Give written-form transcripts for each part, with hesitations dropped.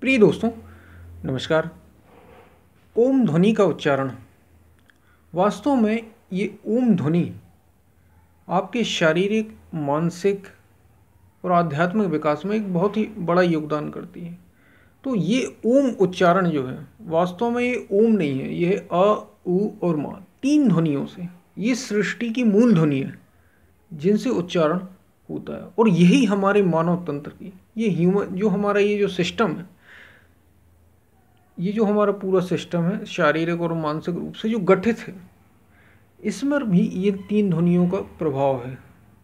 प्रिय दोस्तों, नमस्कार। ओम ध्वनि का उच्चारण वास्तव में ये ओम ध्वनि आपके शारीरिक, मानसिक और आध्यात्मिक विकास में एक बहुत ही बड़ा योगदान करती है। तो ये ओम उच्चारण जो है वास्तव में ये ओम नहीं है, ये है अ, उ और मा, तीन ध्वनियों से। ये सृष्टि की मूल ध्वनि है जिनसे उच्चारण होता है और यही हमारे मानव तंत्र की, ये ह्यूमन जो हमारा ये जो सिस्टम है, ये जो हमारा पूरा सिस्टम है शारीरिक और मानसिक रूप से जो गठित है, इसमें भी ये तीन ध्वनियों का प्रभाव है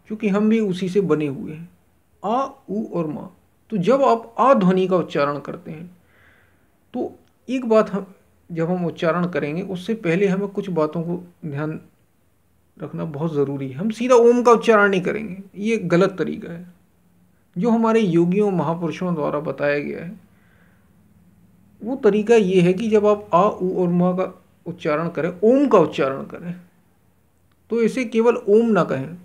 क्योंकि हम भी उसी से बने हुए हैं, आ, उ और मा। तो जब आप आ ध्वनि का उच्चारण करते हैं तो एक बात हम जब हम उच्चारण करेंगे उससे पहले हमें कुछ बातों को ध्यान रखना बहुत ज़रूरी है। हम सीधा ओम का उच्चारण नहीं करेंगे, ये गलत तरीका है जो हमारे योगियों महापुरुषों द्वारा बताया गया है। वो तरीका ये है कि जब आप आ, उ और मा का उच्चारण करें, ओम का उच्चारण करें, तो इसे केवल ओम ना कहें।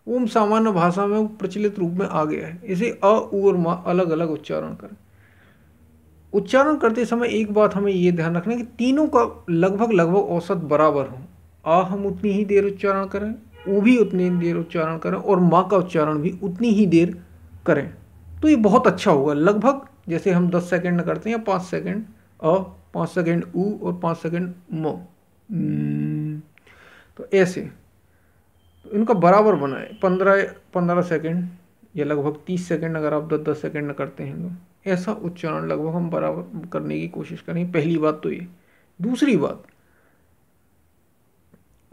ओम सामान्य भाषा में प्रचलित रूप में आ गया है, इसे अ, उ और मा अलग अलग उच्चारण करें। उच्चारण करते समय एक बात हमें ये ध्यान रखना है कि तीनों का लगभग लगभग औसत बराबर हो। आ हम उतनी ही देर उच्चारण करें, उ भी उतनी ही देर उच्चारण करें और माँ का उच्चारण भी उतनी ही देर करें, तो ये बहुत अच्छा होगा। लगभग जैसे हम 10 सेकंड करते हैं या 5 सेकंड अ, 5 सेकंड उ और 5 सेकंड म, तो ऐसे तो इनका बराबर बनाए 15 सेकंड या लगभग 30 सेकंड। अगर आप 10 सेकंड करते हैं तो ऐसा उच्चारण लगभग हम बराबर करने की कोशिश करें। पहली बात तो ये। दूसरी बात,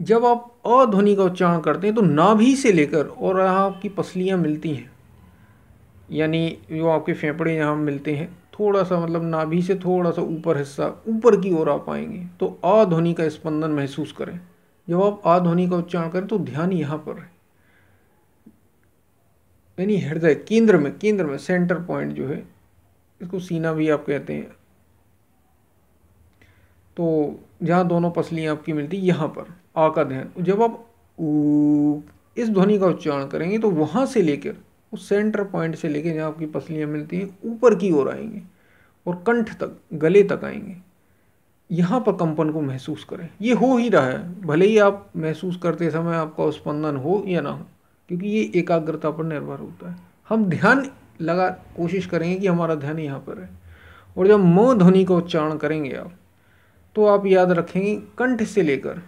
जब आप अ ध्वनि का उच्चारण करते हैं तो नाभि से लेकर और यहाँ आपकी पसलियाँ मिलती हैं, यानी जो आपके फेफड़े यहाँ मिलते हैं, थोड़ा सा मतलब नाभि से थोड़ा सा ऊपर हिस्सा ऊपर की ओर आप आएंगे तो आ ध्वनि का स्पंदन महसूस करें। जब आप आ ध्वनि का उच्चारण करें तो ध्यान यहाँ पर है, यानी हृदय केंद्र में सेंटर पॉइंट जो है, इसको सीना भी आप कहते हैं, तो जहाँ दोनों पसलियाँ आपकी मिलती यहाँ पर आ का ध्यान। जब आप ऊ इस ध्वनि का उच्चारण करेंगे तो वहाँ से लेकर उस सेंटर पॉइंट से लेकर जहाँ आपकी पसलियाँ मिलती हैं ऊपर की ओर आएंगे और कंठ तक, गले तक आएंगे। यहाँ पर कंपन को महसूस करें। ये हो ही रहा है, भले ही आप महसूस करते समय आपका स्पंदन हो या ना हो, क्योंकि ये एकाग्रता पर निर्भर होता है। हम ध्यान लगा कोशिश करेंगे कि हमारा ध्यान यहाँ पर है। और जब म ध्वनि का उच्चारण करेंगे आप, तो आप याद रखेंगे कंठ से लेकर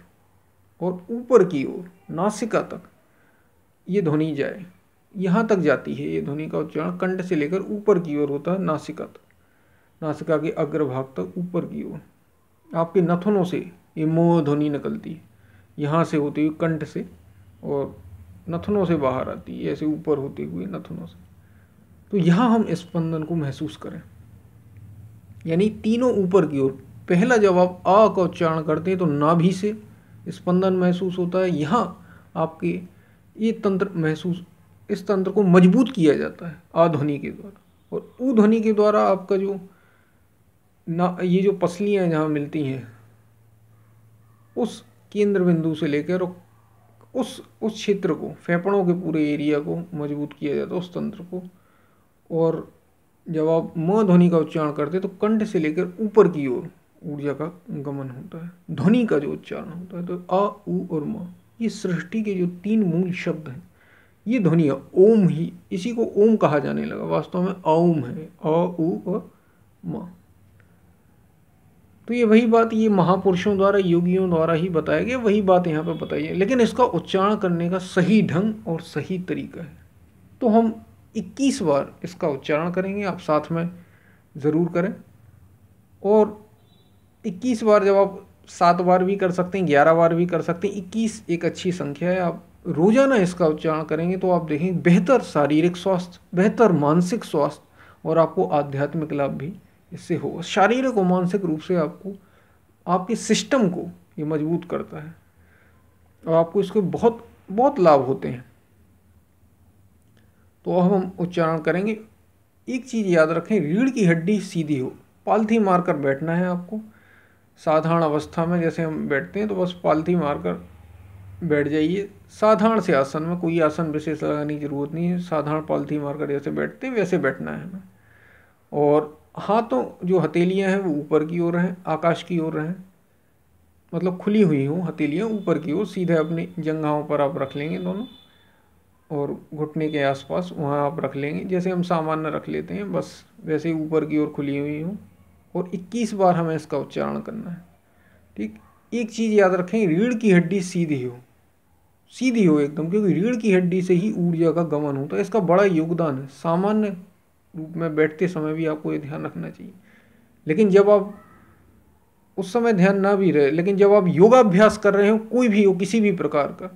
और ऊपर की ओर नासिका तक ये ध्वनि जाए, यहाँ तक जाती है। ये ध्वनि का उच्चारण कंठ से लेकर ऊपर की ओर होता है, नासिका तक, नासिका के अग्रभाग तक ऊपर की ओर। आपके नथनों से ये म ध्वनि निकलती है, यहाँ से होती हुई कंठ से और नथनों से बाहर आती है, ऐसे ऊपर होते हुए नथनों से। तो यहाँ हम स्पंदन को महसूस करें, यानी तीनों ऊपर की ओर। पहला जब आप आ का उच्चारण करते हैं तो नाभि से स्पंदन महसूस होता है, यहाँ आपके ये तंत्र महसूस, इस तंत्र को मजबूत किया जाता है आ ध्वनि के द्वारा। और उ ध्वनि के द्वारा आपका जो ना ये जो पसलियाँ जहाँ मिलती हैं उस केंद्र बिंदु से लेकर उस क्षेत्र को, फेफड़ों के पूरे एरिया को मजबूत किया जाता है, उस तंत्र को। और जब आप म ध्वनि का उच्चारण करते हैं तो कंठ से लेकर ऊपर की ओर ऊर्जा का गमन होता है, ध्वनि का जो उच्चारण होता है। तो आ, उ और म, ये सृष्टि के जो तीन मूल शब्द हैं, ये ध्वनि है। ओम ही, इसी को ओम कहा जाने लगा, वास्तव में ओम है, अ, उ और म। तो ये वही बात, ये महापुरुषों द्वारा, योगियों द्वारा ही बताया गया, वही बात यहाँ पर बताई है, लेकिन इसका उच्चारण करने का सही ढंग और सही तरीका है। तो हम 21 बार इसका उच्चारण करेंगे, आप साथ में ज़रूर करें। और 21 बार, जब आप 7 बार भी कर सकते हैं, 11 बार भी कर सकते हैं, 21 एक अच्छी संख्या है। आप रोजाना इसका उच्चारण करेंगे तो आप देखेंगे बेहतर शारीरिक स्वास्थ्य, बेहतर मानसिक स्वास्थ्य और आपको आध्यात्मिक लाभ भी इससे होगा। शारीरिक और मानसिक रूप से आपको, आपके सिस्टम को ये मजबूत करता है और आपको इसके बहुत बहुत लाभ होते हैं। तो अब हम उच्चारण करेंगे। एक चीज़ याद रखें, रीढ़ की हड्डी सीधी हो, पालथी मारकर बैठना है आपको। साधारण अवस्था में जैसे हम बैठते हैं तो बस पालथी मारकर बैठ जाइए। साधारण से आसन में, कोई आसन विशेष लगाने की जरूरत नहीं है, साधारण पालथी मारकर जैसे बैठते हैं वैसे बैठना है हमें। और हाथों जो हथेलियां हैं वो ऊपर की ओर हैं, आकाश की ओर हैं, मतलब खुली हुई हों हथेलियां ऊपर की ओर, सीधे अपनी जंघाओं पर आप रख लेंगे दोनों, और घुटने के आसपास वहाँ आप रख लेंगे जैसे हम सामान्य रख लेते हैं, बस वैसे ही ऊपर की ओर खुली हुई हों। और 21 बार हमें इसका उच्चारण करना है। ठीक। एक चीज़ याद रखें, रीढ़ की हड्डी सीधी हो, सीधी हो एकदम, क्योंकि रीढ़ की हड्डी से ही ऊर्जा का गमन होता है, इसका बड़ा योगदान है। सामान्य रूप में बैठते समय भी आपको ये ध्यान रखना चाहिए, लेकिन जब आप उस समय ध्यान ना भी रहे, लेकिन जब आप योगाभ्यास कर रहे हो कोई भी हो किसी भी प्रकार का,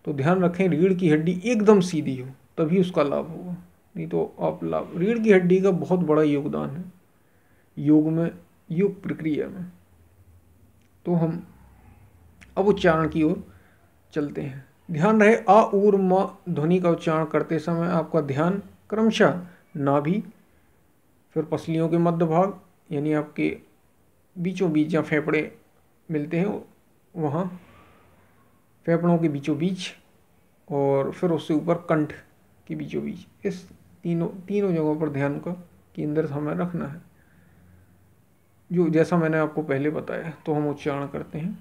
तो ध्यान रखें रीढ़ की हड्डी एकदम सीधी हो, तभी उसका लाभ होगा। नहीं तो आप लाभ, रीढ़ की हड्डी का बहुत बड़ा योगदान है योग में, योग प्रक्रिया में। तो हम अब उच्चारण की ओर चलते हैं। ध्यान रहे आ ऊर म ध्वनि का उच्चारण करते समय आपका ध्यान क्रमशः नाभि, फिर पसलियों के मध्य भाग, यानी आपके बीचों बीच जहाँ फेफड़े मिलते हैं वहाँ, फेफड़ों के बीचों बीच, और फिर उससे ऊपर कंठ के बीचों बीच, इस तीनों तीनों जगहों पर ध्यान का केंद्र हमें रखना है, जो जैसा मैंने आपको पहले बताया। तो हम उच्चारण करते हैं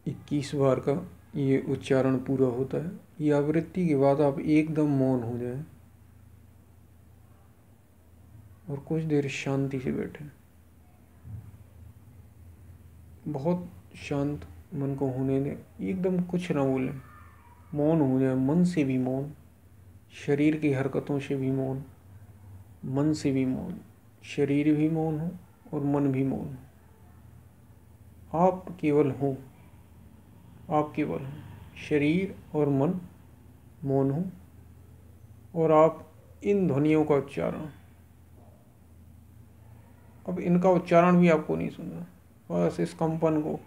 21 बार का ये उच्चारण पूरा होता है। ये आवृत्ति के बाद आप एकदम मौन हो जाएं और कुछ देर शांति से बैठें। बहुत शांत मन को होने दें, एकदम कुछ ना बोलें, मौन हो जाए, मन से भी मौन, शरीर की हरकतों से भी मौन, मन से भी मौन, शरीर भी मौन हो और मन भी मौन हो। आप केवल हो, आप केवल हो, शरीर और मन मौन हो और आप इन ध्वनियों का उच्चारण, अब इनका उच्चारण भी आपको नहीं सुनना, बस इस कंपन को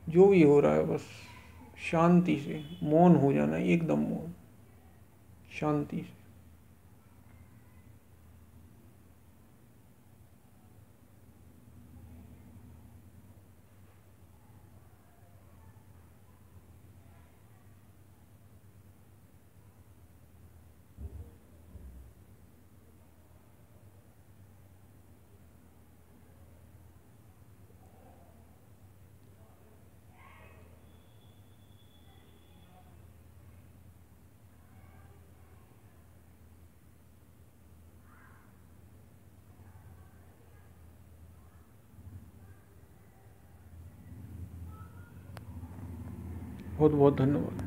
जो भी हो रहा है बस शांति से मौन हो जाना, एकदम मौन, शांति से। बहुत बहुत धन्यवाद।